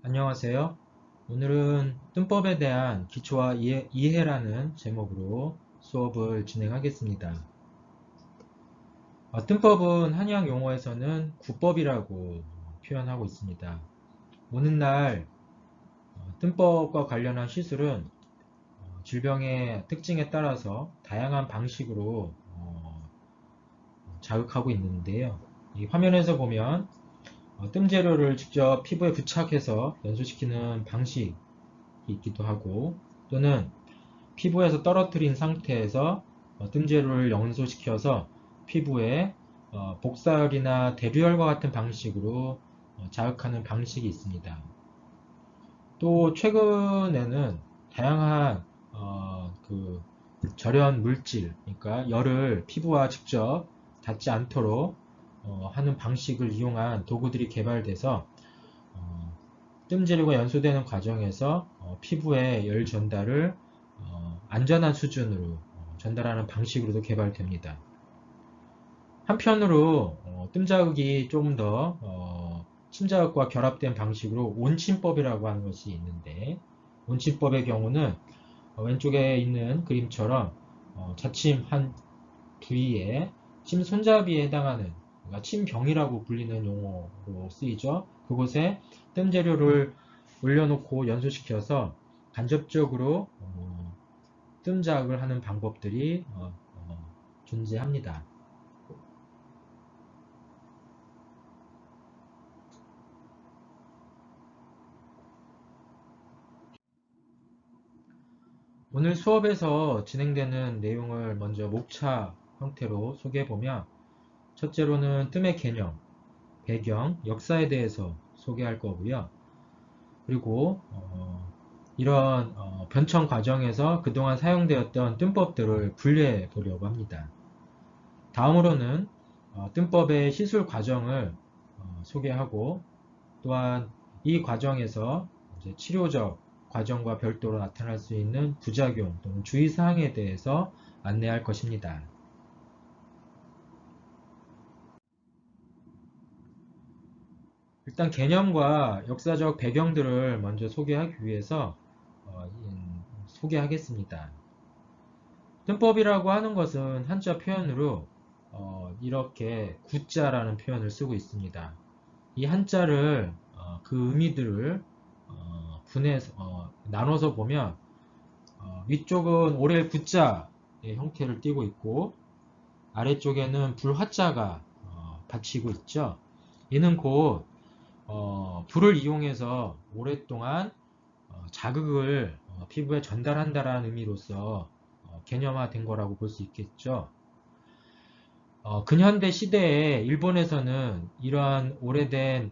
안녕하세요. 오늘은 뜸법에 대한 기초와 이해라는 제목으로 수업을 진행하겠습니다. 뜸법은 한의학 용어에서는 구법이라고 표현하고 있습니다. 오늘날 뜸법과 관련한 시술은 질병의 특징에 따라서 다양한 방식으로 자극하고 있는데요. 이 화면에서 보면 뜸 재료를 직접 피부에 부착해서 연소시키는 방식이 있기도 하고, 또는 피부에서 떨어뜨린 상태에서 뜸 재료를 연소시켜서 피부에 복사열이나 대류열과 같은 방식으로 자극하는 방식이 있습니다. 또 최근에는 다양한 절연 물질, 그러니까 열을 피부와 직접 닿지 않도록 하는 방식을 이용한 도구들이 개발돼서 뜸 재료가 연소되는 과정에서 피부의 열 전달을 안전한 수준으로 전달하는 방식으로도 개발됩니다. 한편으로 뜸 자극이 조금 더 침자극과 결합된 방식으로 온침법이라고 하는 것이 있는데, 온침법의 경우는 왼쪽에 있는 그림처럼 자침 한 부위에 침 손잡이에 해당하는, 그러니까 침병이라고 불리는 용어로 쓰이죠. 그곳에 뜸 재료를 올려놓고 연소시켜서 간접적으로 뜸 자극을 하는 방법들이 존재합니다. 오늘 수업에서 진행되는 내용을 먼저 목차 형태로 소개해보면, 첫째로는 뜸의 개념, 배경, 역사에 대해서 소개할 거고요. 그리고 이런 변청 과정에서 그동안 사용되었던 뜸법들을 분류해 보려고 합니다. 다음으로는 뜸법의 시술 과정을 소개하고, 또한 이 과정에서 이제 치료적 과정과 별도로 나타날 수 있는 부작용 또는 주의사항에 대해서 안내할 것입니다. 일단 개념과 역사적 배경들을 먼저 소개하기 위해서 소개하겠습니다. 뜸법이라고 하는 것은 한자 표현으로 이렇게 구자라는 표현을 쓰고 있습니다. 이 한자를 그 의미들을 분해서 나눠서 보면, 위쪽은 올해 구자의 형태를 띠고 있고, 아래쪽에는 불화자가 받치고 있죠. 이는 곧 불을 이용해서 오랫동안 자극을 피부에 전달한다라는 의미로서 개념화된 거라고 볼 수 있겠죠. 근현대 시대에 일본에서는 이러한 오래된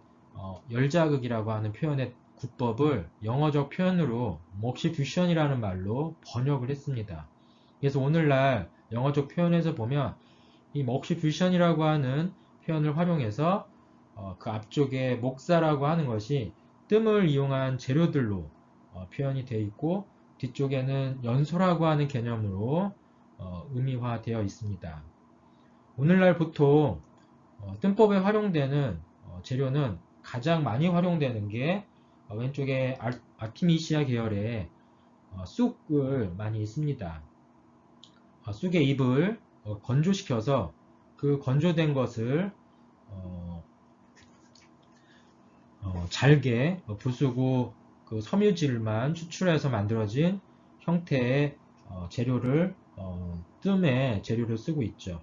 열자극이라고 하는 표현의 구법을 영어적 표현으로 몹시 퓨션이라는 말로 번역을 했습니다. 그래서 오늘날 영어적 표현에서 보면 이 몹시 퓨션이라고 하는 표현을 활용해서 그 앞쪽에 목사라고 하는 것이 뜸을 이용한 재료들로 표현이 되어 있고, 뒤쪽에는 연소라고 하는 개념으로 의미화되어 있습니다. 오늘날 보통 뜸법에 활용되는 재료는 가장 많이 활용되는 게 왼쪽에 아티미시아 계열의 쑥을 많이 씁니다. 쑥의 잎을 건조시켜서 그 건조된 것을 잘게 부수고 그 섬유질만 추출해서 만들어진 형태의 재료를 뜸의 재료를 쓰고 있죠.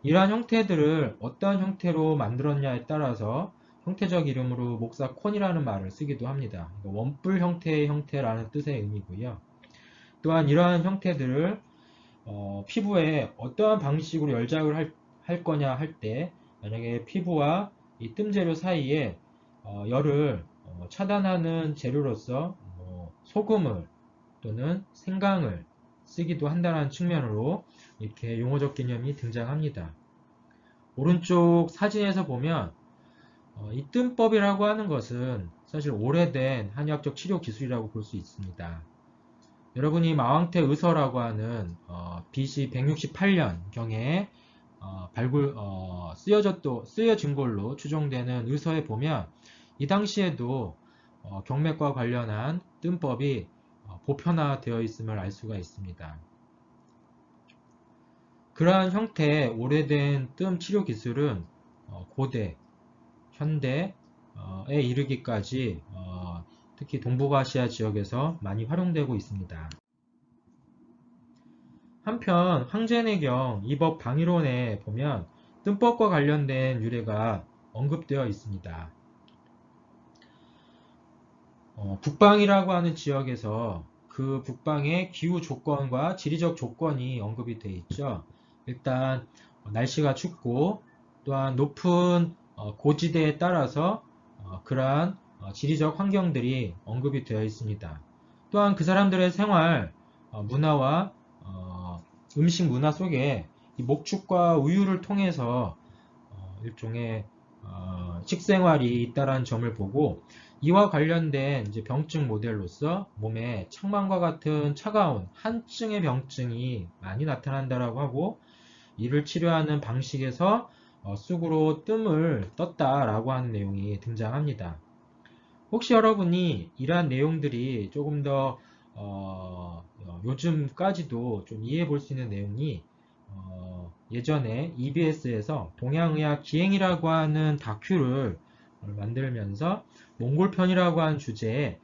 이러한 형태들을 어떤 형태로 만들었냐에 따라서 형태적 이름으로 목사콘이라는 말을 쓰기도 합니다. 원뿔 형태의 형태라는 뜻의 의미고요. 또한 이러한 형태들을 피부에 어떠한 방식으로 열자극을 할 거냐 할 때, 만약에 피부와 이 뜸재료 사이에 열을 차단하는 재료로서 소금을 또는 생강을 쓰기도 한다는 측면으로 이렇게 용어적 개념이 등장합니다. 오른쪽 사진에서 보면 이 뜸법이라고 하는 것은 사실 오래된 한의학적 치료 기술이라고 볼 수 있습니다. 여러분이 마왕태 의서라고 하는 BC 168년경에 쓰여진 걸로 추정되는 의서에 보면, 이 당시에도 경맥과 관련한 뜸법이 보편화되어 있음을 알 수가 있습니다. 그러한 형태의 오래된 뜸 치료 기술은 고대, 현대에 이르기까지 특히 동북아시아 지역에서 많이 활용되고 있습니다. 한편 황제내경 이법 방위론에 보면 뜸법과 관련된 유래가 언급되어 있습니다. 북방이라고 하는 지역에서 그 북방의 기후 조건과 지리적 조건이 언급이 되어 있죠. 일단 날씨가 춥고 또한 높은 고지대에 따라서 그러한 지리적 환경들이 언급이 되어 있습니다. 또한 그 사람들의 생활 문화와 음식 문화 속에 이 목축과 우유를 통해서 일종의 식생활이 있다라는 점을 보고 이와 관련된 이제 병증 모델로서 몸에 창만과 같은 차가운 한증의 병증이 많이 나타난다라고 하고 이를 치료하는 방식에서 쑥으로 뜸을 떴다라고 하는 내용이 등장합니다. 혹시 여러분이 이러한 내용들이 조금 더 요즘까지도 좀 이해해 볼 수 있는 내용이 예전에 EBS에서 동양의학 기행이라고 하는 다큐를 만들면서 몽골편이라고 하는 주제에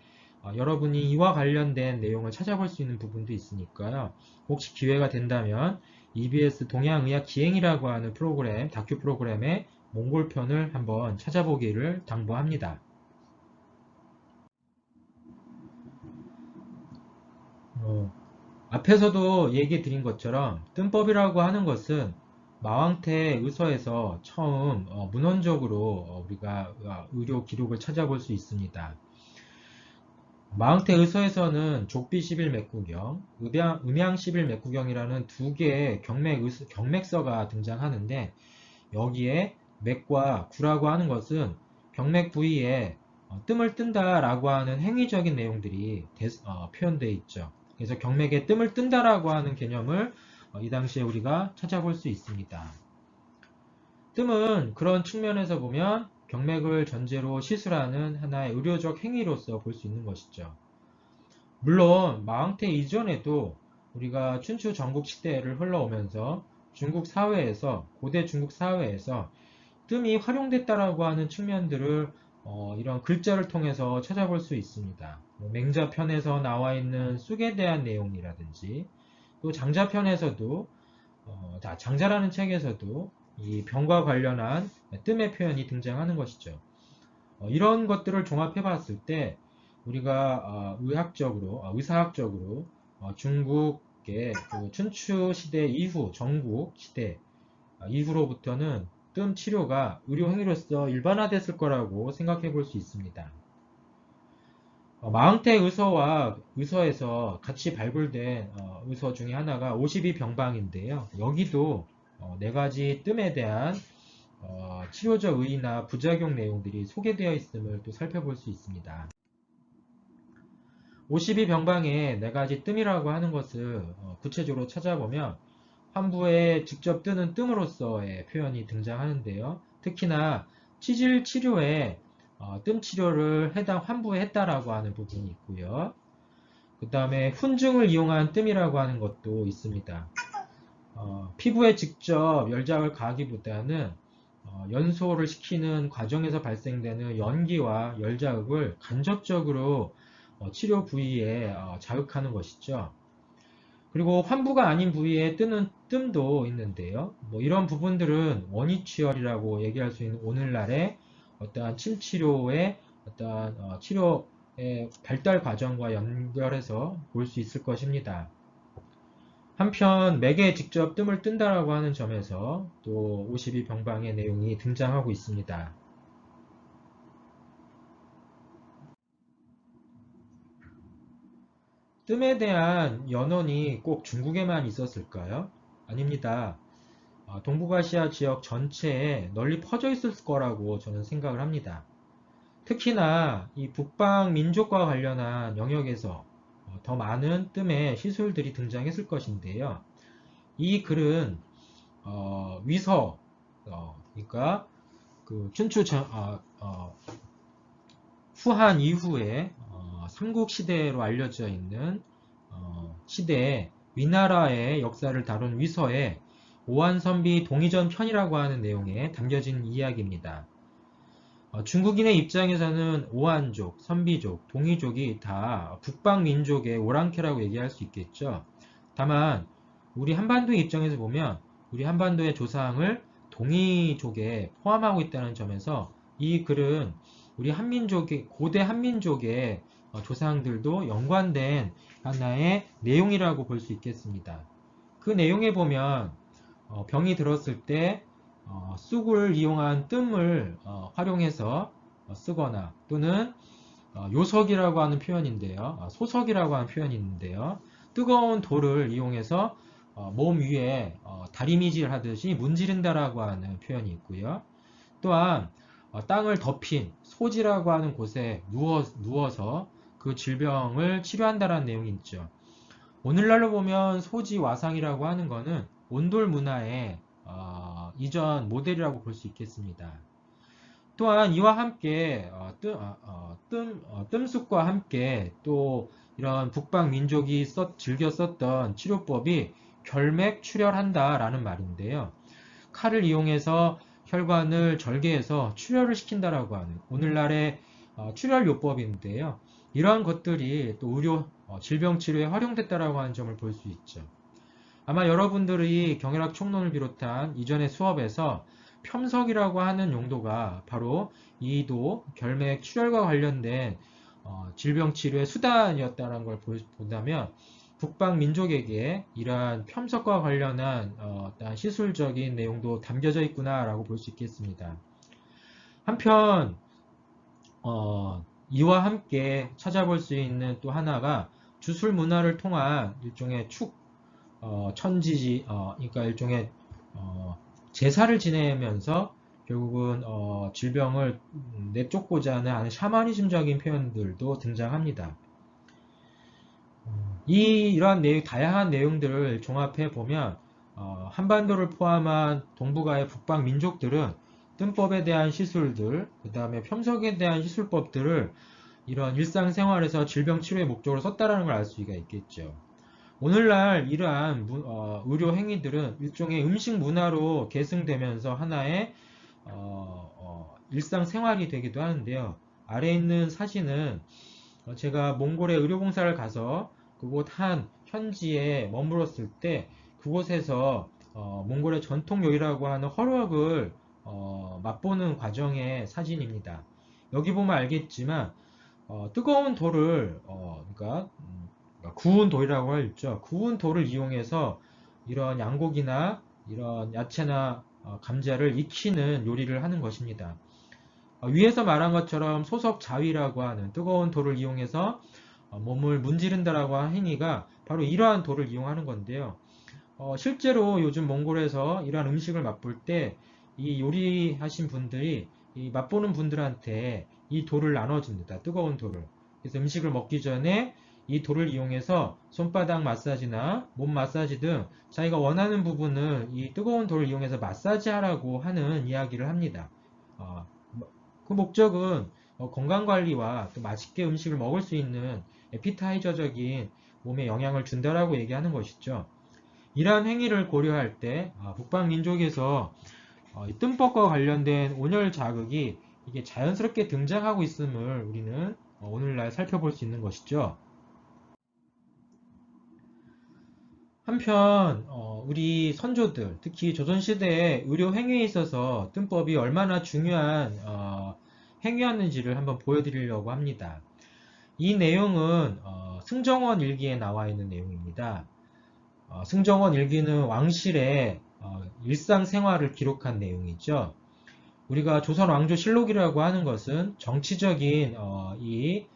여러분이 이와 관련된 내용을 찾아볼 수 있는 부분도 있으니까요. 혹시 기회가 된다면 EBS 동양의학 기행이라고 하는 프로그램, 다큐 프로그램의 몽골편을 한번 찾아보기를 당부합니다. 앞에서도 얘기 드린 것처럼 뜸법이라고 하는 것은 마왕태 의서에서 처음 문헌적으로 우리가 의료 기록을 찾아볼 수 있습니다. 마왕태 의서에서는 족비 11맥구경, 음양 11맥구경이라는 두 개의 경맥서가 등장하는데 여기에 맥과 구라고 하는 것은 경맥 부위에 뜸을 뜬다라고 하는 행위적인 내용들이 표현되어 있죠. 그래서 경맥에 뜸을 뜬다라고 하는 개념을 이 당시에 우리가 찾아볼 수 있습니다. 뜸은 그런 측면에서 보면 경맥을 전제로 시술하는 하나의 의료적 행위로서 볼 수 있는 것이죠. 물론 마왕태 이전에도 우리가 춘추 전국 시대를 흘러오면서 중국 사회에서 고대 중국 사회에서 뜸이 활용됐다라고 하는 측면들을 이런 글자를 통해서 찾아볼 수 있습니다. 맹자편에서 나와 있는 쑥에 대한 내용이라든지 또 장자편에서도 장자라는 책에서도 이 병과 관련한 뜸의 표현이 등장하는 것이죠. 이런 것들을 종합해 봤을 때 우리가 의학적으로, 의사학적으로 중국의 그 춘추 시대 이후 전국 시대 이후로부터는 뜸 치료가 의료 행위로서 일반화됐을 거라고 생각해 볼 수 있습니다. 마흔태 의서와 의서에서 같이 발굴된 의서 중에 하나가 52병방인데요. 여기도 네 가지 뜸에 대한 치료적 의의나 부작용 내용들이 소개되어 있음을 또 살펴볼 수 있습니다. 52병방의 네 가지 뜸이라고 하는 것을 구체적으로 찾아보면 환부에 직접 뜨는 뜸으로서의 표현이 등장하는데요. 특히나 치질 치료에 뜸 치료를 해당 환부에 했다라고 하는 부분이 있고요. 그 다음에 훈증을 이용한 뜸이라고 하는 것도 있습니다. 피부에 직접 열작을 가하기보다는 연소를 시키는 과정에서 발생되는 연기와 열자극을 간접적으로 치료 부위에 자극하는 것이죠. 그리고 환부가 아닌 부위에 뜨는 뜸도 있는데요. 이런 부분들은 원위치열이라고 얘기할 수 있는 오늘날의 어떠한 침치료의 어떠한 치료의 발달 과정과 연결해서 볼 수 있을 것입니다. 한편 맥에 직접 뜸을 뜬다라고 하는 점에서 또 52병방의 내용이 등장하고 있습니다. 뜸에 대한 연원이 꼭 중국에만 있었을까요? 아닙니다. 동북아시아 지역 전체에 널리 퍼져 있을 거라고 저는 생각을 합니다. 특히나 이 북방 민족과 관련한 영역에서 더 많은 뜸의 시술들이 등장했을 것인데요. 이 글은 위서, 그러니까 그 춘추 후한 이후에 삼국시대로 알려져 있는 시대에 위나라의 역사를 다룬 위서에 오한선비 동의전 편이라고 하는 내용에 담겨진 이야기입니다. 중국인의 입장에서는 오한족, 선비족, 동이족이 다 북방민족의 오랑캐라고 얘기할 수 있겠죠. 다만 우리 한반도의 입장에서 보면 우리 한반도의 조상을 동이족에 포함하고 있다는 점에서 이 글은 우리 한민족의 고대 한민족의 조상들도 연관된 하나의 내용이라고 볼 수 있겠습니다. 그 내용에 보면 병이 들었을 때 쑥을 이용한 뜸을 활용해서 쓰거나 또는 요석이라고 하는 표현인데요. 소석이라고 하는 표현이 있는데요. 뜨거운 돌을 이용해서 몸 위에 다리미질 하듯이 문지른다라고 하는 표현이 있고요. 또한 땅을 덮인 소지라고 하는 곳에 누워서 그 질병을 치료한다라는 내용이 있죠. 오늘날로 보면 소지와상이라고 하는 것은 온돌 문화의 이전 모델이라고 볼 수 있겠습니다. 또한 이와 함께 뜸쑥과 함께 또 이런 북방 민족이 즐겨 썼던 치료법이 결맥출혈한다 라는 말인데요. 칼을 이용해서 혈관을 절개해서 출혈을 시킨다라고 하는 오늘날의 출혈요법인데요. 이러한 것들이 또 의료 질병 치료에 활용됐다라고 하는 점을 볼 수 있죠. 아마 여러분들이 경혈학 총론을 비롯한 이전의 수업에서 폄석이라고 하는 용도가 바로 이도 결맥 출혈과 관련된 질병 치료의 수단이었다는 걸 본다면 북방 민족에게 이러한 폄석과 관련한 시술적인 내용도 담겨져 있구나라고 볼 수 있겠습니다. 한편 이와 함께 찾아볼 수 있는 또 하나가 주술 문화를 통한 일종의 천지지, 그러니까 일종의 제사를 지내면서 결국은 질병을 내쫓고자 하는 샤머니즘적인 표현들도 등장합니다. 이러한 다양한 내용들을 종합해 보면 한반도를 포함한 동북아의 북방 민족들은 뜸법에 대한 시술들, 그 다음에 폄석에 대한 시술법들을 이런 일상생활에서 질병 치료의 목적으로 썼다는 걸 알 수가 있겠죠. 오늘날 이러한 의료 행위들은 일종의 음식 문화로 계승되면서 하나의 일상생활이 되기도 하는데요. 아래에 있는 사진은 제가 몽골에 의료봉사를 가서 그곳 한 현지에 머물었을 때 그곳에서 몽골의 전통 요리라고 하는 허럭을 맛보는 과정의 사진입니다. 여기 보면 알겠지만 뜨거운 돌을 그러니까 구운 돌이라고 하죠. 구운 돌을 이용해서 이런 양고기나 이런 야채나 감자를 익히는 요리를 하는 것입니다. 위에서 말한 것처럼 소석자위라고 하는 뜨거운 돌을 이용해서 몸을 문지른다라고 하는 행위가 바로 이러한 돌을 이용하는 건데요. 실제로 요즘 몽골에서 이러한 음식을 맛볼 때 이 요리하신 분들이 이 맛보는 분들한테 이 돌을 나눠줍니다. 뜨거운 돌을. 그래서 음식을 먹기 전에 이 돌을 이용해서 손바닥 마사지나 몸 마사지 등 자기가 원하는 부분을 이 뜨거운 돌을 이용해서 마사지하라고 하는 이야기를 합니다. 그 목적은 건강관리와 또 맛있게 음식을 먹을 수 있는 에피타이저적인 몸에 영향을 준다라고 얘기하는 것이죠. 이러한 행위를 고려할 때 북방 민족에서 이 뜸법과 관련된 온열 자극이 이게 자연스럽게 등장하고 있음을 우리는 오늘날 살펴볼 수 있는 것이죠. 한편 우리 선조들, 특히 조선시대의 의료 행위에 있어서 뜸법이 얼마나 중요한 행위였는지를 한번 보여드리려고 합니다. 이 내용은 승정원 일기에 나와 있는 내용입니다. 승정원 일기는 왕실의 일상생활을 기록한 내용이죠. 우리가 조선 왕조 실록이라고 하는 것은 정치적인 이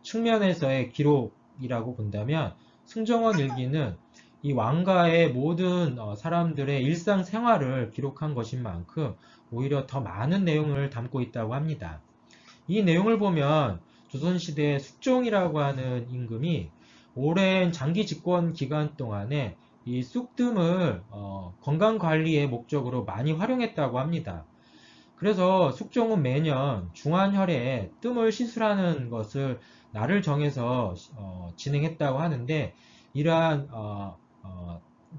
측면에서의 기록이라고 본다면 승정원 일기는 이 왕가의 모든 사람들의 일상생활을 기록한 것인 만큼 오히려 더 많은 내용을 담고 있다고 합니다. 이 내용을 보면 조선시대 숙종이라고 하는 임금이 오랜 장기 집권 기간 동안에 이 쑥뜸을 건강관리의 목적으로 많이 활용했다고 합니다. 그래서 숙종은 매년 중환혈에 뜸을 시술하는 것을 날을 정해서 진행했다고 하는데, 이러한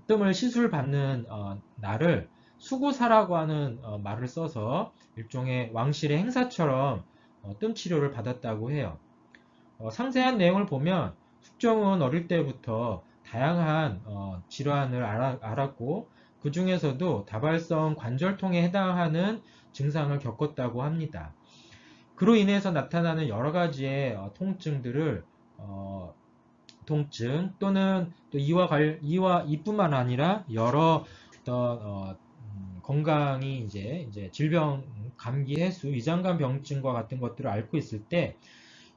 뜸을 시술받는 날을 수구사라고 하는 말을 써서 일종의 왕실의 행사처럼 뜸 치료를 받았다고 해요. 상세한 내용을 보면 숙종은 어릴 때부터 다양한 질환을 알았고, 그 중에서도 다발성 관절통에 해당하는 증상을 겪었다고 합니다. 그로 인해서 나타나는 여러 가지의 통증들을 통증 또는 또 이와 이뿐만 아니라 여러 어떤 건강이 이제 질병, 감기, 해수, 위장관 병증과 같은 것들을 앓고 있을 때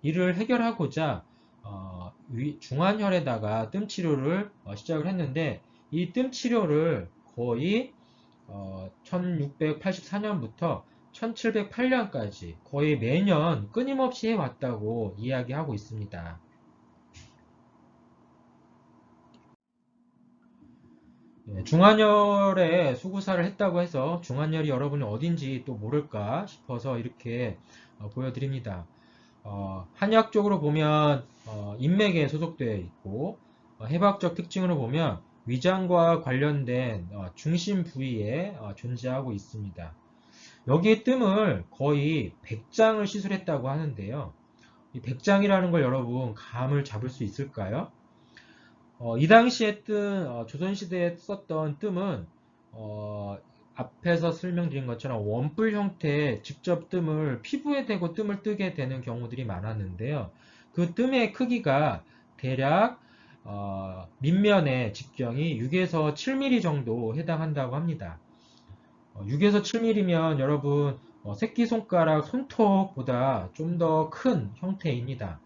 이를 해결하고자 중환혈에다가 뜸 치료를 시작을 했는데, 이 뜸 치료를 거의 1684년부터 1708년까지 거의 매년 끊임없이 해왔다고 이야기하고 있습니다. 중환혈에 수구사를 했다고 해서 중환혈이 여러분이 어딘지 또 모를까 싶어서 이렇게 보여드립니다. 한의학적으로 보면 인맥에 소속되어 있고, 해부학적 특징으로 보면 위장과 관련된 중심 부위에 존재하고 있습니다. 여기에 뜸을 거의 100장을 시술했다고 하는데요. 이 100장이라는 걸 여러분 감을 잡을 수 있을까요? 이 당시에 조선시대에 썼던 뜸은 앞에서 설명드린 것처럼 원뿔 형태의 직접 뜸을 피부에 대고 뜸을 뜨게 되는 경우들이 많았는데요. 그 뜸의 크기가 대략 밑면의 직경이 6에서 7mm 정도 해당한다고 합니다. 6에서 7mm면 여러분 새끼손가락 손톱보다 좀 더 큰 형태입니다.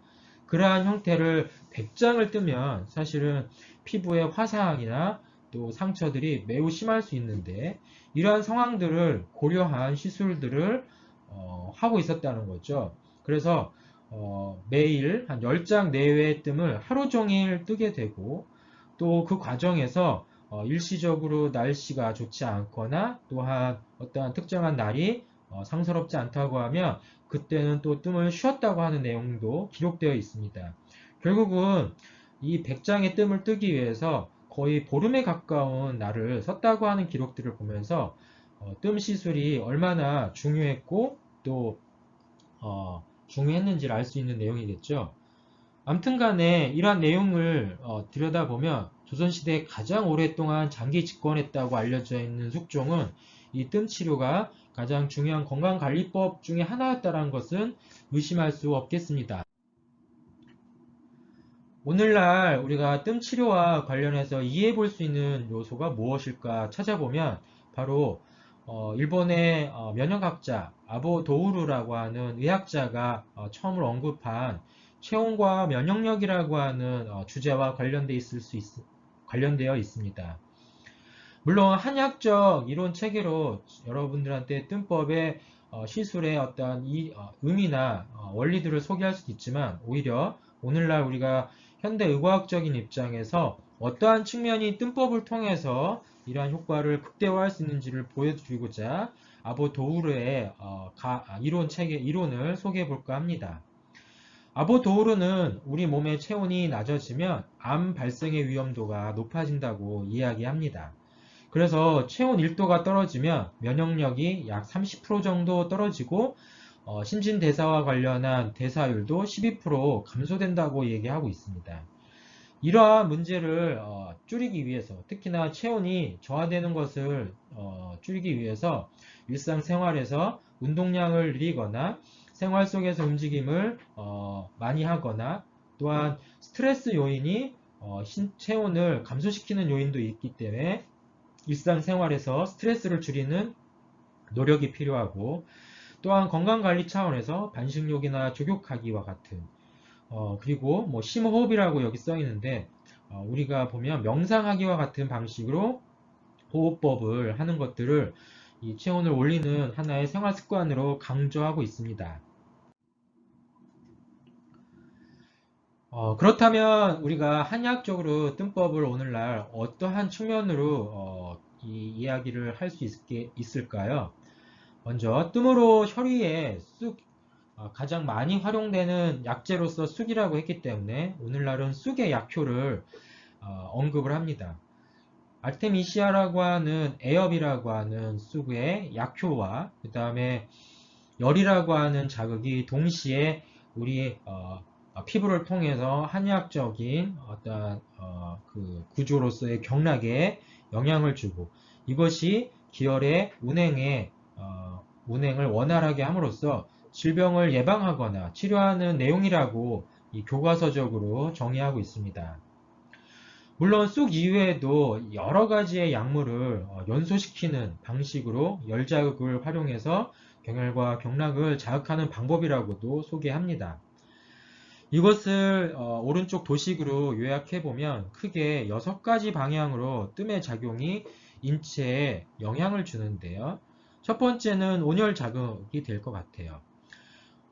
그러한 형태를 100장을 뜨면 사실은 피부의 화상이나 또 상처들이 매우 심할 수 있는데, 이러한 상황들을 고려한 시술들을 하고 있었다는 거죠. 그래서 매일 한 10장 내외의 뜸을 하루 종일 뜨게 되고, 또 그 과정에서 일시적으로 날씨가 좋지 않거나 또한 어떠한 특정한 날이 상서롭지 않다고 하면 그때는 또 뜸을 쉬었다고 하는 내용도 기록되어 있습니다. 결국은 이 100장의 뜸을 뜨기 위해서 거의 보름에 가까운 날을 썼다고 하는 기록들을 보면서 뜸 시술이 얼마나 중요했고 또 중요했는지를 알 수 있는 내용이겠죠. 암튼 간에 이러한 내용을 들여다보면 조선시대에 가장 오랫동안 장기 집권했다고 알려져 있는 숙종은 이 뜸 치료가 가장 중요한 건강관리법 중에 하나였다는 것은 의심할 수 없겠습니다. 오늘날 우리가 뜸 치료와 관련해서 이해해 볼 수 있는 요소가 무엇일까 찾아보면 바로 일본의 면역학자 아보 도우루라고 하는 의학자가 처음으로 언급한 체온과 면역력이라고 하는 주제와 관련되어 있습니다. 물론 한의학적 이론 체계로 여러분들한테 뜸법의 시술의 어떤 의미나 원리들을 소개할 수도 있지만, 오히려 오늘날 우리가 현대 의과학적인 입장에서 어떠한 측면이 뜸법을 통해서 이러한 효과를 극대화할 수 있는지를 보여드리고자 아보 도우르의 이론을 소개해 볼까 합니다. 아보 도우르는 우리 몸의 체온이 낮아지면 암 발생의 위험도가 높아진다고 이야기합니다. 그래서 체온 1도가 떨어지면 면역력이 약 30% 정도 떨어지고 신진대사와 관련한 대사율도 12% 감소된다고 얘기하고 있습니다. 이러한 문제를 줄이기 위해서, 특히나 체온이 저하되는 것을 줄이기 위해서 일상생활에서 운동량을 늘리거나 생활 속에서 움직임을 많이 하거나, 또한 스트레스 요인이 체온을 감소시키는 요인도 있기 때문에 일상생활에서 스트레스를 줄이는 노력이 필요하고, 또한 건강관리 차원에서 반식욕이나 족욕하기와 같은 그리고 뭐 심호흡이라고 여기 써 있는데 우리가 보면 명상하기와 같은 방식으로 호흡법을 하는 것들을 이 체온을 올리는 하나의 생활 습관으로 강조하고 있습니다. 그렇다면 우리가 한의학적으로 뜸법을 오늘날 어떠한 측면으로 이 이야기를 할 수 있을까요? 먼저 뜸으로 혈위에 쑥, 가장 많이 활용되는 약재로서 쑥이라고 했기 때문에 오늘날은 쑥의 약효를 언급을 합니다. 아르테미시아라고 하는 애엽이라고 하는 쑥의 약효와 그 다음에 열이라고 하는 자극이 동시에 우리 피부를 통해서 한의학적인 어떤 그 구조로서의 경락에 영향을 주고 이것이 기혈의 운행을 원활하게 함으로써 질병을 예방하거나 치료하는 내용이라고 이 교과서적으로 정의하고 있습니다. 물론 쑥 이외에도 여러 가지의 약물을 연소시키는 방식으로 열자극을 활용해서 경혈과 경락을 자극하는 방법이라고도 소개합니다. 이것을 오른쪽 도식으로 요약해보면 크게 6가지 방향으로 뜸의 작용이 인체에 영향을 주는데요. 첫 번째는 온열 자극이 될 것 같아요.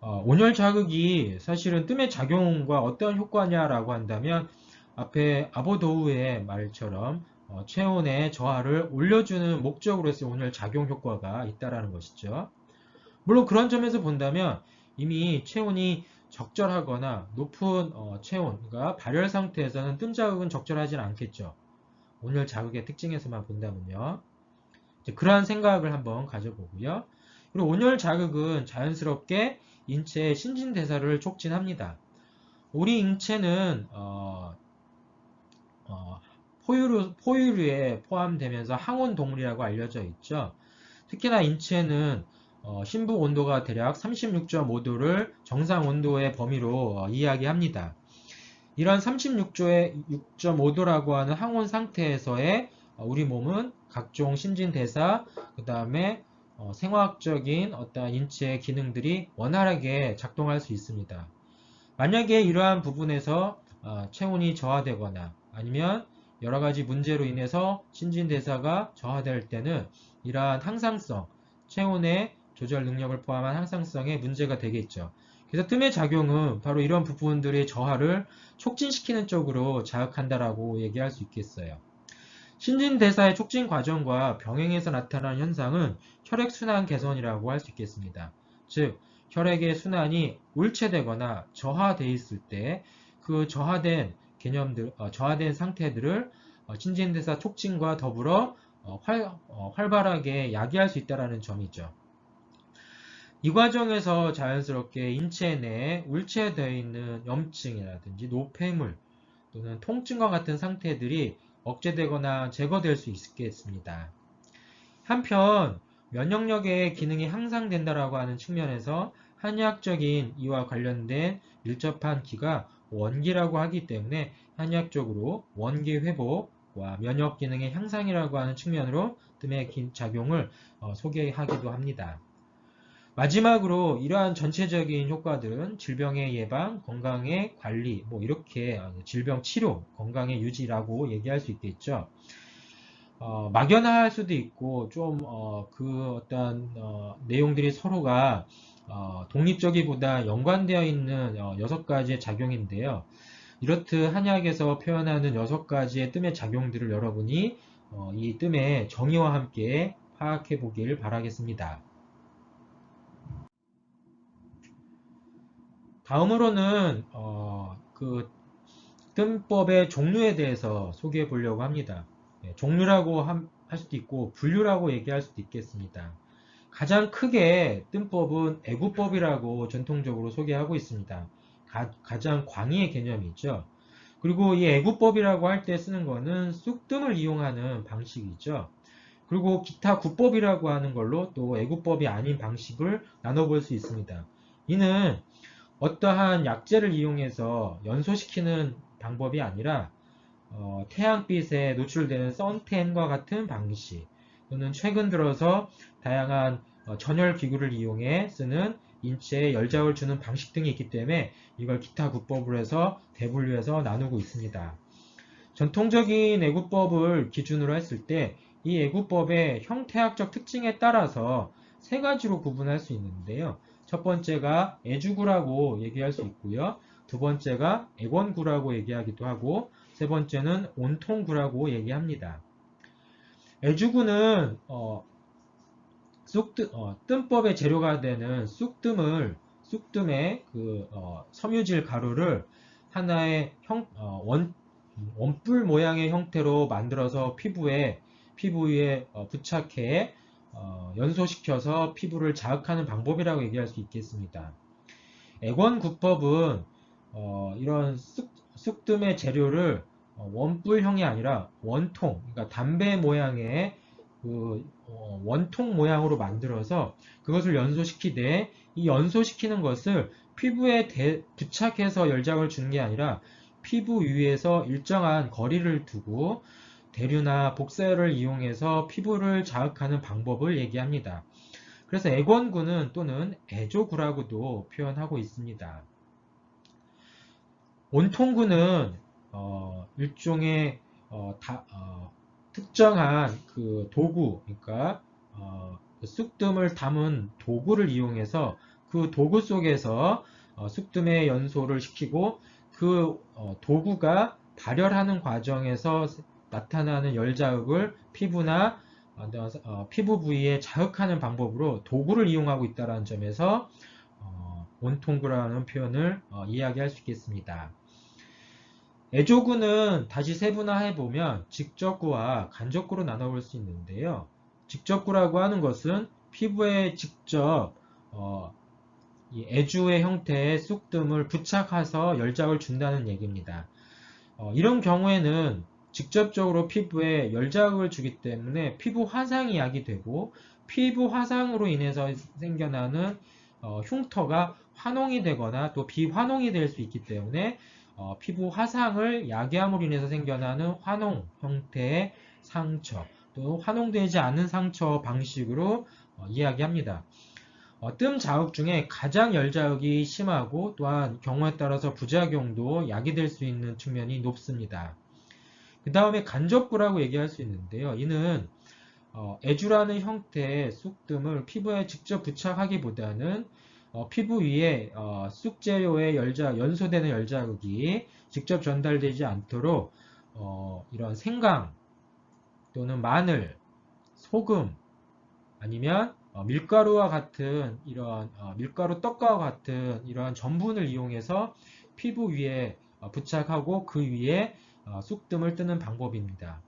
온열 자극이 사실은 뜸의 작용과 어떤 효과냐라고 한다면 앞에 아보도우의 말처럼 체온의 저하를 올려주는 목적으로서 온열 작용 효과가 있다라는 것이죠. 물론 그런 점에서 본다면 이미 체온이 적절하거나 높은 체온, 그러니까 발열 상태에서는 뜸 자극은 적절하진 않겠죠. 온열 자극의 특징에서만 본다면요. 그러한 생각을 한번 가져보고요. 그리고 온열 자극은 자연스럽게 인체의 신진대사를 촉진합니다. 우리 인체는 포유류에 포함되면서 항온 동물이라고 알려져 있죠. 특히나 인체는 심부 온도가 대략 36.5도를 정상 온도의 범위로 이야기합니다. 이런 36.5도라고 하는 항온 상태에서의 우리 몸은 각종 신진대사, 그 다음에 생화학적인 어떤 인체의 기능들이 원활하게 작동할 수 있습니다. 만약에 이러한 부분에서 체온이 저하되거나 아니면 여러 가지 문제로 인해서 신진대사가 저하될 때는 이러한 항상성, 체온의 조절 능력을 포함한 항상성에 문제가 되겠죠. 그래서 뜸의 작용은 바로 이런 부분들의 저하를 촉진시키는 쪽으로 자극한다라고 얘기할 수 있겠어요. 신진대사의 촉진 과정과 병행해서 나타나는 현상은 혈액순환 개선이라고 할 수 있겠습니다. 즉, 혈액의 순환이 울체되거나 저하되어 있을 때 그 저하된 저하된 상태들을 신진대사 촉진과 더불어 활발하게 야기할 수 있다는 점이죠. 이 과정에서 자연스럽게 인체 내에 울체되어 있는 염증이라든지 노폐물 또는 통증과 같은 상태들이 억제되거나 제거될 수 있겠습니다. 한편 면역력의 기능이 향상된다라고 하는 측면에서 한의학적인 이와 관련된 밀접한 기가 원기라고 하기 때문에 한의학적으로 원기 회복과 면역 기능의 향상이라고 하는 측면으로 뜸의 작용을 소개하기도 합니다. 마지막으로 이러한 전체적인 효과들은 질병의 예방, 건강의 관리, 뭐 이렇게 질병 치료, 건강의 유지라고 얘기할 수 있겠죠. 막연할 수도 있고 그 어떤 내용들이 서로가 독립적이보다 연관되어 있는 6가지의 작용인데요. 이렇듯 한약에서 표현하는 6가지의 뜸의 작용들을 여러분이 이 뜸의 정의와 함께 파악해 보길 바라겠습니다. 다음으로는 그 뜸법의 종류에 대해서 소개해 보려고 합니다. 종류라고 할 수도 있고 분류라고 얘기할 수도 있겠습니다. 가장 크게 뜸법은 애구법이라고 전통적으로 소개하고 있습니다. 가장 광의의 개념이죠. 그리고 이 애구법이라고 할 때 쓰는 거는 쑥뜸을 이용하는 방식이죠. 그리고 기타 구법이라고 하는 걸로 또 애구법이 아닌 방식을 나눠볼 수 있습니다. 이는 어떠한 약재를 이용해서 연소시키는 방법이 아니라 태양빛에 노출되는 선텐과 같은 방식 또는 최근 들어서 다양한 전열 기구를 이용해 쓰는 인체에 열자극을 주는 방식 등이 있기 때문에 이걸 기타 구법으로 해서 대분류해서 나누고 있습니다. 전통적인 애구법을 기준으로 했을 때 이 애구법의 형태학적 특징에 따라서 3가지로 구분할 수 있는데요. 첫 번째가 애주구라고 얘기할 수 있고요. 두 번째가 애권구라고 얘기하기도 하고 세 번째는 온통구라고 얘기합니다. 애주구는 뜸법의 재료가 되는 쑥뜸의 그 섬유질 가루를 하나의 원뿔 모양의 형태로 만들어서 피부 위에 부착해 연소시켜서 피부를 자극하는 방법이라고 얘기할 수 있겠습니다. 액원구법은 이런 쑥뜸의 재료를 원뿔형이 아니라 원통, 그러니까 담배 모양의 그 원통 모양으로 만들어서 그것을 연소시키되, 이 연소시키는 것을 피부에 부착해서 열작을 주는 게 아니라 피부 위에서 일정한 거리를 두고 대류나 복사열을 이용해서 피부를 자극하는 방법을 얘기합니다. 그래서 액원구는 또는 애조구라고도 표현하고 있습니다. 온통구는 일종의 특정한 그 도구, 그러니까 쑥뜸을 담은 도구를 이용해서 그 도구 속에서 쑥뜸의 연소를 시키고 그 도구가 발열하는 과정에서 나타나는 열자극을 피부나 피부 부위에 자극하는 방법으로 도구를 이용하고 있다는 점에서 온통구라는 표현을 이야기할 수 있겠습니다. 애조구는 다시 세분화해보면 직접구와 간접구로 나눠볼 수 있는데요. 직접구라고 하는 것은 피부에 직접 이 애주의 형태의 쑥뜸을 부착해서 열작을 준다는 얘기입니다. 이런 경우에는 직접적으로 피부에 열자극을 주기 때문에 피부 화상이 야기되고, 피부 화상으로 인해서 생겨나는 흉터가 환홍이 되거나 또 비환홍이 될 수 있기 때문에 피부 화상을 야기함으로 인해서 생겨나는 환홍 형태의 상처, 또 환홍되지 않은 상처 방식으로 이야기합니다. 뜸 자극 중에 가장 열자극이 심하고 또한 경우에 따라서 부작용도 야기될 수 있는 측면이 높습니다. 그 다음에 간접구라고 얘기할 수 있는데요. 이는 애주라는 형태의 쑥뜸을 피부에 직접 부착하기보다는 피부 위에 쑥재료의 연소되는 열자극이 직접 전달되지 않도록 이런 생강 또는 마늘, 소금, 아니면 밀가루와 같은 이런 밀가루 떡과 같은 이러한 전분을 이용해서 피부 위에 부착하고 그 위에 쑥뜸을 뜨는 방법입니다.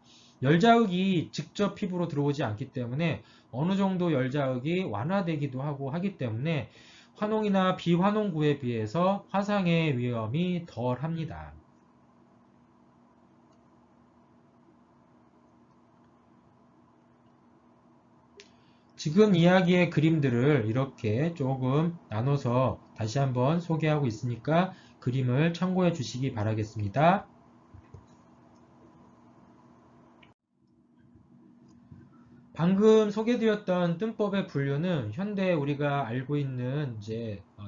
열자극이 직접 피부로 들어오지 않기 때문에 어느 정도 열자극이 완화되기도 하고 하기 때문에 환홍이나 비환홍구에 비해서 화상의 위험이 덜 합니다. 지금 이야기의 그림들을 이렇게 조금 나눠서 다시 한번 소개하고 있으니까 그림을 참고해 주시기 바라겠습니다. 방금 소개드렸던 뜸법의 분류는 현대 우리가 알고 있는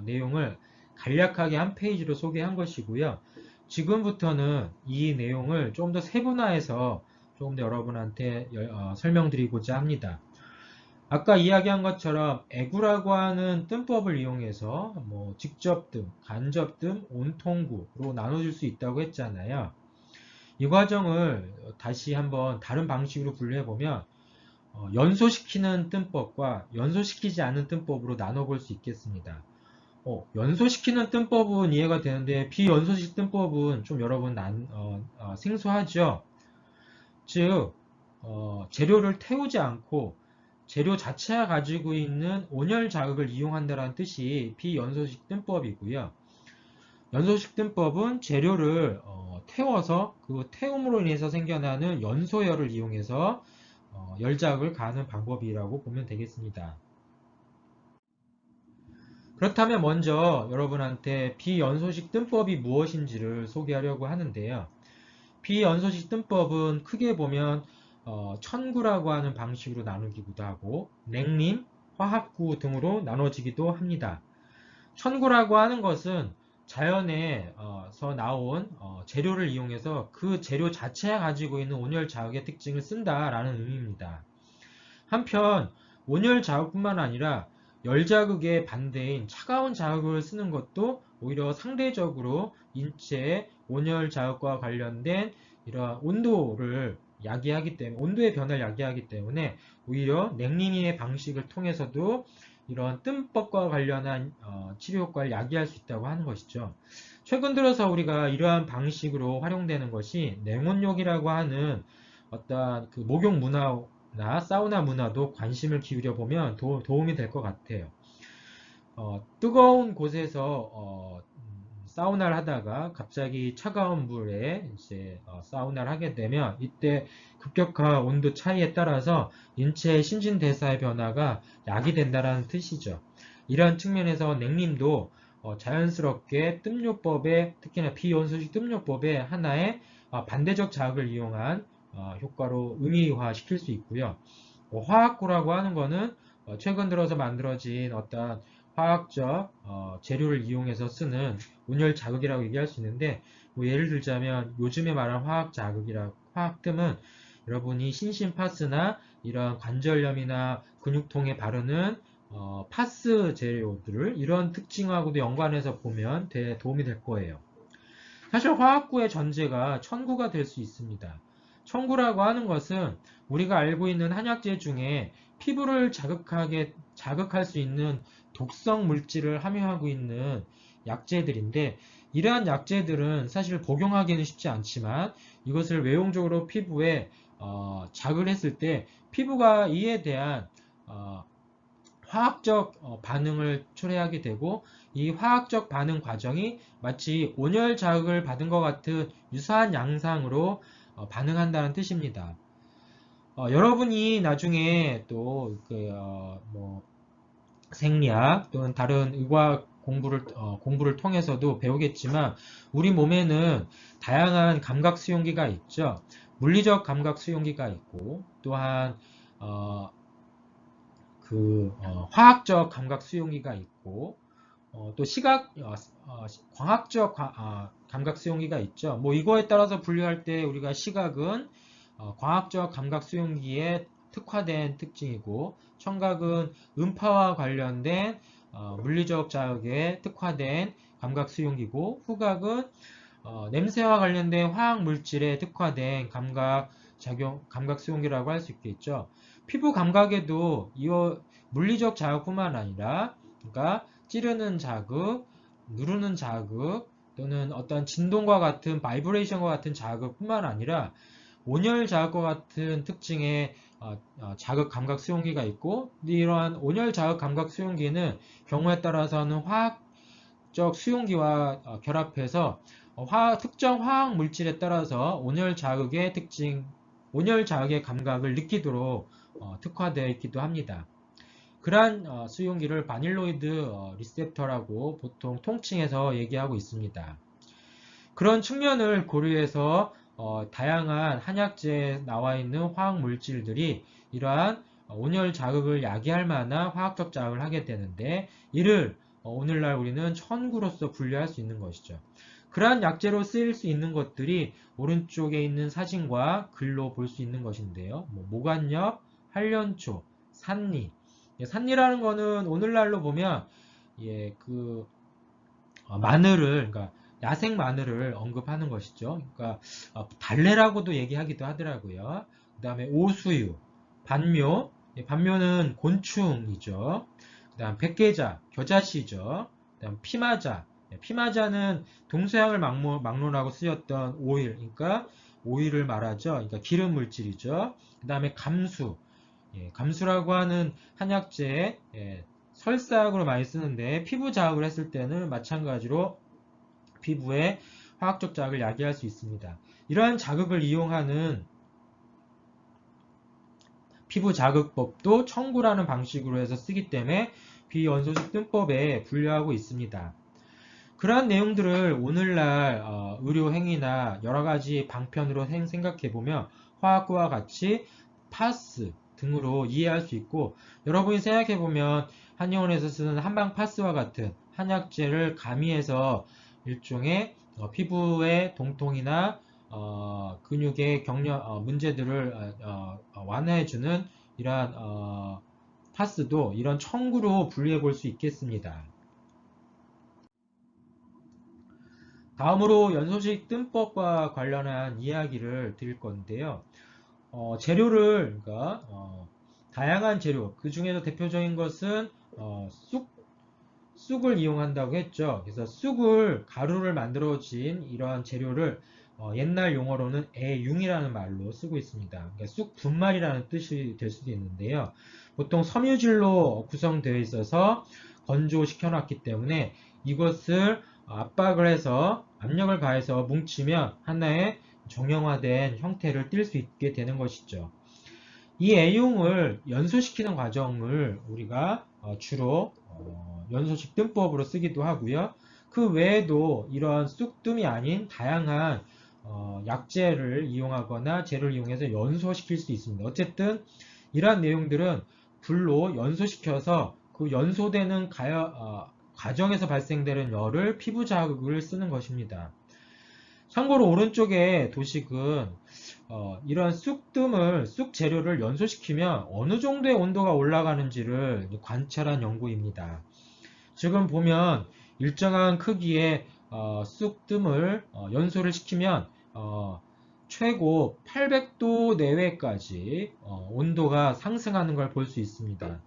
내용을 간략하게 한 페이지로 소개한 것이고요. 지금부터는 이 내용을 조금 더 세분화해서 조금 더 여러분한테 설명드리고자 합니다. 아까 이야기한 것처럼 애구라고 하는 뜸법을 이용해서 직접뜸, 간접뜸, 온통구로 나눠줄 수 있다고 했잖아요. 이 과정을 다시 한번 다른 방식으로 분류해보면 연소시키는 뜸법과 연소시키지 않는 뜸법으로 나눠볼 수 있겠습니다. 연소시키는 뜸법은 이해가 되는데 비연소식 뜸법은 좀 여러분 생소하죠? 즉 재료를 태우지 않고 재료 자체가 가지고 있는 온열 자극을 이용한다는 뜻이 비연소식 뜸법이고요. 연소식 뜸법은 재료를 태워서 그 태움으로 인해서 생겨나는 연소열을 이용해서 열자극을 가하는 방법이라고 보면 되겠습니다. 그렇다면 먼저 여러분한테 비연소식 뜸법이 무엇인지를 소개하려고 하는데요. 비연소식 뜸법은 크게 보면 천구라고 하는 방식으로 나누기도 하고 냉림, 화합구 등으로 나눠지기도 합니다. 천구라고 하는 것은 자연에서 나온 재료를 이용해서 그 재료 자체가 가지고 있는 온열 자극의 특징을 쓴다라는 의미입니다. 한편 온열 자극뿐만 아니라 열 자극의 반대인 차가운 자극을 쓰는 것도 오히려 상대적으로 인체의 온열 자극과 관련된 이러한 온도를 야기하기 때문에, 온도의 변화를 야기하기 때문에 오히려 냉림의 방식을 통해서도 이런 뜸법과 관련한 치료 효과를 야기할 수 있다고 하는 것이죠. 최근 들어서 우리가 이러한 방식으로 활용되는 것이 냉온욕이라고 하는 어떤 그 목욕 문화나 사우나 문화도 관심을 기울여 보면 도움이 될 것 같아요. 뜨거운 곳에서 사우나를 하다가 갑자기 차가운 물에 이제 사우나를 하게 되면 이때 급격한 온도 차이에 따라서 인체의 신진대사의 변화가 야기된다는 뜻이죠. 이러한 측면에서 냉림도 자연스럽게 뜸요법의, 특히나 비원소식 뜸요법의 하나의 반대적 자극을 이용한 효과로 의미화시킬 수 있고요. 화학구라고 하는 거는 최근 들어서 만들어진 어떤 화학적 재료를 이용해서 쓰는 온열 자극이라고 얘기할 수 있는데, 뭐 예를 들자면 요즘에 말한 화학뜸은 여러분이 신신파스나 이런 관절염이나 근육통에 바르는 파스 재료들을 이런 특징하고도 연관해서 보면 도움이 될 거예요. 사실 화학구의 전제가 천구가 될 수 있습니다. 천구라고 하는 것은 우리가 알고 있는 한약재 중에 피부를 자극할 수 있는 독성 물질을 함유하고 있는 약재들인데, 이러한 약재들은 사실 복용하기는 쉽지 않지만 이것을 외용적으로 피부에 자극을 했을 때 피부가 이에 대한 화학적 반응을 초래하게 되고, 이 화학적 반응 과정이 마치 온열 자극을 받은 것 같은 유사한 양상으로 반응한다는 뜻입니다. 여러분이 나중에 또 뭐 생리학 또는 다른 의과학 공부를 통해서도 배우겠지만, 우리 몸에는 다양한 감각 수용기가 있죠. 물리적 감각 수용기가 있고, 또한 화학적 감각 수용기가 있고, 또 광학적 감각 수용기가 있죠. 뭐 이거에 따라서 분류할 때 우리가 시각은 광학적 감각 수용기에 특화된 특징이고, 청각은 음파와 관련된 물리적 자극에 특화된 감각 수용기고, 후각은 냄새와 관련된 화학 물질에 특화된 감각 수용기라고 할 수 있겠죠. 피부 감각에도 이 물리적 자극뿐만 아니라, 그러니까 찌르는 자극, 누르는 자극, 또는 어떤 진동과 같은 바이브레이션과 같은 자극뿐만 아니라 온열 자극과 같은 특징의 자극 감각 수용기가 있고, 이러한 온열 자극 감각 수용기는 경우에 따라서는 화학적 수용기와 결합해서 특정 화학 물질에 따라서 온열 자극의 감각을 느끼도록 특화되어 있기도 합니다. 그러한 수용기를 바닐로이드 리셉터라고 보통 통칭해서 얘기하고 있습니다. 그런 측면을 고려해서 다양한 한약재에 나와 있는 화학 물질들이 이러한 온열 자극을 야기할 만한 화학적 자극을 하게 되는데, 이를 오늘날 우리는 천구로서 분류할 수 있는 것이죠. 그러한 약재로 쓰일 수 있는 것들이 오른쪽에 있는 사진과 글로 볼 수 있는 것인데요. 모간엽, 한련초, 산리. 산리라는 거는 오늘날로 보면 마늘을, 그러니까 야생 마늘을 언급하는 것이죠. 그러니까 달래라고도 얘기하기도 하더라고요. 그 다음에 오수유, 반묘. 반묘는 곤충이죠. 그 다음 백계자, 겨자씨죠. 그 다음 피마자. 피마자는 동서양을 막론하고 쓰였던 오일, 그러니까 오일을 말하죠. 그러니까 기름 물질이죠. 그 다음에 감수. 감수라고 하는 한약재, 설사약으로 많이 쓰는데, 피부 자극을 했을 때는 마찬가지로 피부에 화학적 자극을 야기할 수 있습니다. 이러한 자극을 이용하는 피부 자극법도 청구라는 방식으로 해서 쓰기 때문에 비원소식 뜸법에 분류하고 있습니다. 그러한 내용들을 오늘날 의료 행위나 여러 가지 방편으로 생각해 보면 화학과 같이 파스 등으로 이해할 수 있고, 여러분이 생각해 보면 한의원에서 쓰는 한방 파스와 같은 한약재를 가미해서 일종의 피부의 동통이나 근육의 문제들을 완화해주는 이러한 파스도 이런 청구로 분류해 볼 수 있겠습니다. 다음으로 연소식 뜸법과 관련한 이야기를 드릴 건데요. 재료를 그러니까 다양한 재료 그 중에서 대표적인 것은 쑥을 이용한다고 했죠. 그래서 쑥을 가루를 만들어진 이러한 재료를 옛날 용어로는 애융이라는 말로 쓰고 있습니다. 그러니까 쑥 분말이라는 뜻이 될 수도 있는데요. 보통 섬유질로 구성되어 있어서 건조시켜 놨기 때문에 이것을 압박을 해서 압력을 가해서 뭉치면 하나의 정형화된 형태를 띌 수 있게 되는 것이죠. 이 애용을 연소시키는 과정을 우리가 주로 연소식 뜸법으로 쓰기도 하고요. 그 외에도 이러한 쑥뜸이 아닌 다양한 약재를 이용하거나 재료를 이용해서 연소시킬 수 있습니다. 어쨌든 이러한 내용들은 불로 연소시켜서 그 연소되는 과정에서 발생되는 열을 피부 자극을 쓰는 것입니다. 참고로 오른쪽에 도식은 이런 쑥 재료를 연소시키면 어느 정도의 온도가 올라가는지를 관찰한 연구입니다. 지금 보면 일정한 크기의 쑥뜸을 연소를 시키면 최고 800도 내외까지 온도가 상승하는 걸 볼 수 있습니다.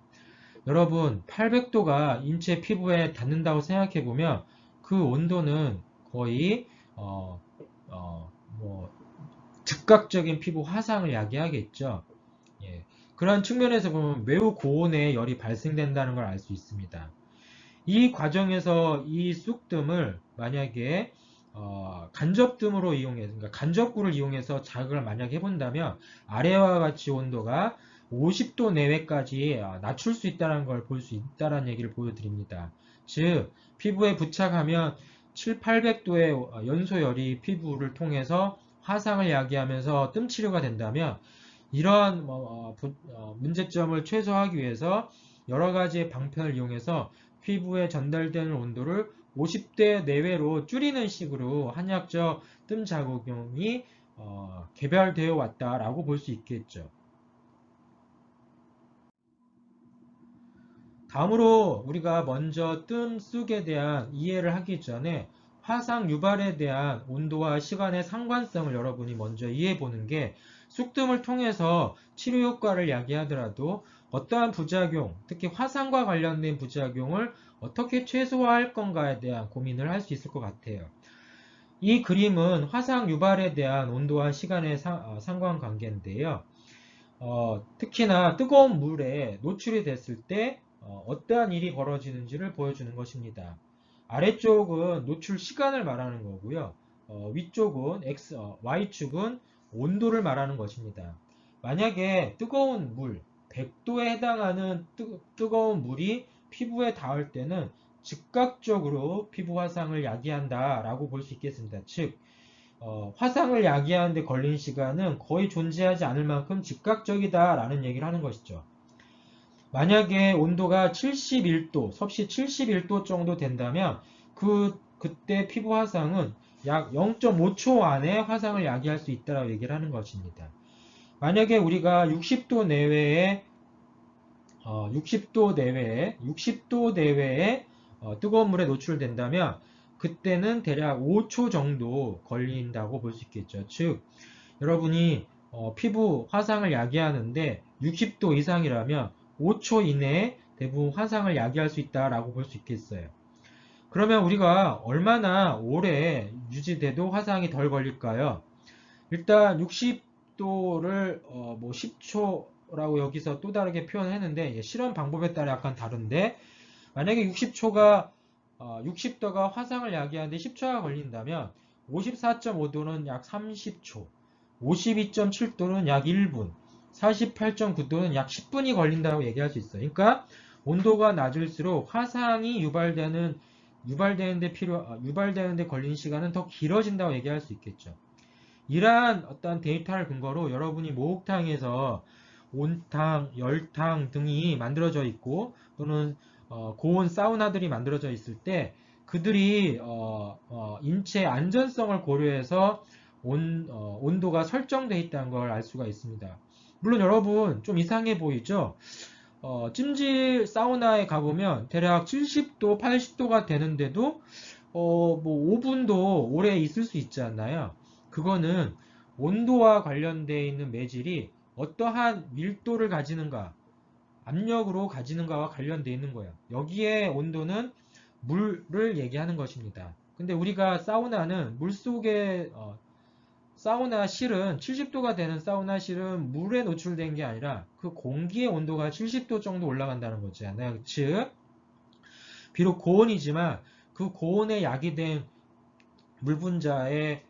여러분 800도가 인체 피부에 닿는다고 생각해 보면 그 온도는 거의 뭐 즉각적인 피부 화상을 야기하겠죠. 예. 그런 측면에서 보면 매우 고온의 열이 발생된다는 걸 알 수 있습니다. 이 과정에서 이 쑥뜸을 만약에 간접등으로 이용해서, 그러니까 간접구를 이용해서 자극을 만약에 해본다면 아래와 같이 온도가 50도 내외까지 낮출 수 있다는 걸 볼 수 있다는 얘기를 보여드립니다. 즉 피부에 부착하면 7, 800도의 연소열이 피부를 통해서 화상을 야기하면서 뜸 치료가 된다면 이러한 문제점을 최소화하기 위해서 여러 가지의 방편을 이용해서 피부에 전달되는 온도를 50대 내외로 줄이는 식으로 한약적 뜸 작용이 개발되어 왔다라고 볼 수 있겠죠. 다음으로 우리가 먼저 뜸 쑥에 대한 이해를 하기 전에 화상 유발에 대한 온도와 시간의 상관성을 여러분이 먼저 이해해 보는 게 쑥뜸을 통해서 치료 효과를 야기하더라도 어떠한 부작용, 특히 화상과 관련된 부작용을 어떻게 최소화할 건가에 대한 고민을 할 수 있을 것 같아요. 이 그림은 화상 유발에 대한 온도와 시간의 상관관계인데요. 특히나 뜨거운 물에 노출이 됐을 때 어떠한 일이 벌어지는지를 보여주는 것입니다. 아래쪽은 노출 시간을 말하는 거고요. 위쪽은 Y축은 온도를 말하는 것입니다. 만약에 뜨거운 물, 100도에 해당하는 뜨거운 물이 피부에 닿을 때는 즉각적으로 피부 화상을 야기한다 라고 볼 수 있겠습니다. 즉 화상을 야기하는 데 걸린 시간은 거의 존재하지 않을 만큼 즉각적이다 라는 얘기를 하는 것이죠. 만약에 온도가 71도, 섭씨 71도 정도 된다면 그때 피부 화상은 약 0.5초 안에 화상을 야기할 수 있다고 얘기를 하는 것입니다. 만약에 우리가 60도 내외에 60도 내외에 뜨거운 물에 노출된다면 그때는 대략 5초 정도 걸린다고 볼 수 있겠죠. 즉 여러분이 피부 화상을 야기하는데 60도 이상이라면 5초 이내에 대부분 화상을 야기할 수 있다라고 볼 수 있겠어요. 그러면 우리가 얼마나 오래 유지돼도 화상이 덜 걸릴까요? 일단 60도를 뭐 10초라고 여기서 또 다르게 표현했는데 실험 방법에 따라 약간 다른데 만약에 60도가 화상을 야기하는데 10초가 걸린다면 54.5도는 약 30초, 52.7도는 약 1분, 48.9도는 약 10분이 걸린다고 얘기할 수 있어요. 그러니까 온도가 낮을수록 화상이 유발되는데 걸린 시간은 더 길어진다고 얘기할 수 있겠죠. 이러한 어떤 데이터를 근거로 여러분이 목욕탕에서 온탕, 열탕 등이 만들어져 있고 또는 고온 사우나들이 만들어져 있을 때 그들이 인체 안전성을 고려해서 온도가 설정되어 있다는 걸 알 수가 있습니다. 물론 여러분 좀 이상해 보이죠? 찜질 사우나에 가보면 대략 70도, 80도가 되는데도 뭐 5분도 오래 있을 수 있지 않나요? 그거는 온도와 관련되어 있는 매질이 어떠한 밀도를 가지는가, 압력으로 가지는가와 관련되어 있는 거예요. 여기에 온도는 물을 얘기하는 것입니다. 근데 우리가 사우나는 물속에 사우나 실은 70도가 되는 사우나 실은 물에 노출된 게 아니라 그 공기의 온도가 70도 정도 올라간다는 거잖아요. 즉 비록 고온이지만 그 고온에 야기된 물 분자의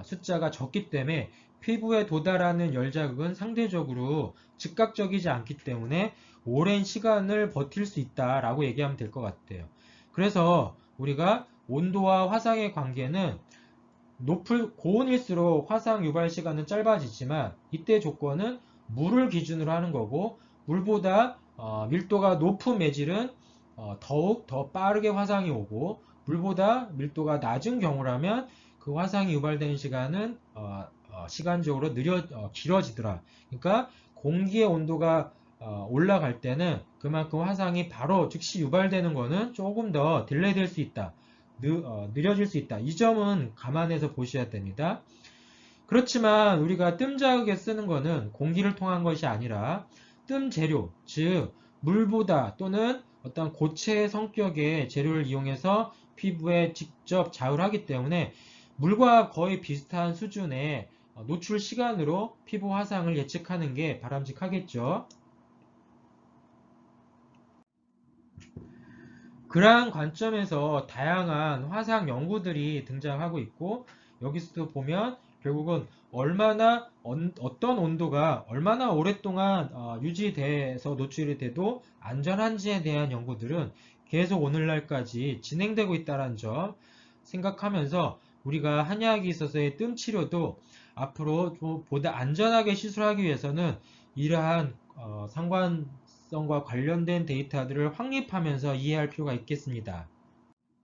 숫자가 적기 때문에 피부에 도달하는 열 자극은 상대적으로 즉각적이지 않기 때문에 오랜 시간을 버틸 수 있다라고 얘기하면 될 것 같아요. 그래서 우리가 온도와 화상의 관계는 고온일수록 화상 유발 시간은 짧아지지만 이때 조건은 물을 기준으로 하는 거고, 물보다 밀도가 높은 매질은 더욱 더 빠르게 화상이 오고, 물보다 밀도가 낮은 경우라면 그 화상이 유발되는 시간은 시간적으로 길어지더라. 그러니까 공기의 온도가 올라갈 때는 그만큼 화상이 바로 즉시 유발되는 거는 조금 더 딜레이 될 수 있다. 느려질 수 있다. 이 점은 감안해서 보셔야 됩니다. 그렇지만 우리가 뜸 자극에 쓰는 것은 공기를 통한 것이 아니라 뜸 재료, 즉 물보다 또는 어떤 고체의 성격의 재료를 이용해서 피부에 직접 자극하기 때문에 물과 거의 비슷한 수준의 노출 시간으로 피부 화상을 예측하는 게 바람직하겠죠. 그러한 관점에서 다양한 화상 연구들이 등장하고 있고, 여기서도 보면 결국은 어떤 온도가 얼마나 오랫동안 유지돼서 노출이 돼도 안전한지에 대한 연구들은 계속 오늘날까지 진행되고 있다는 점 생각하면서 우리가 한의학에 있어서의 뜸 치료도 앞으로 좀 보다 안전하게 시술하기 위해서는 이러한 상관성과 관련된 데이터들을 확립하면서 이해할 필요가 있겠습니다.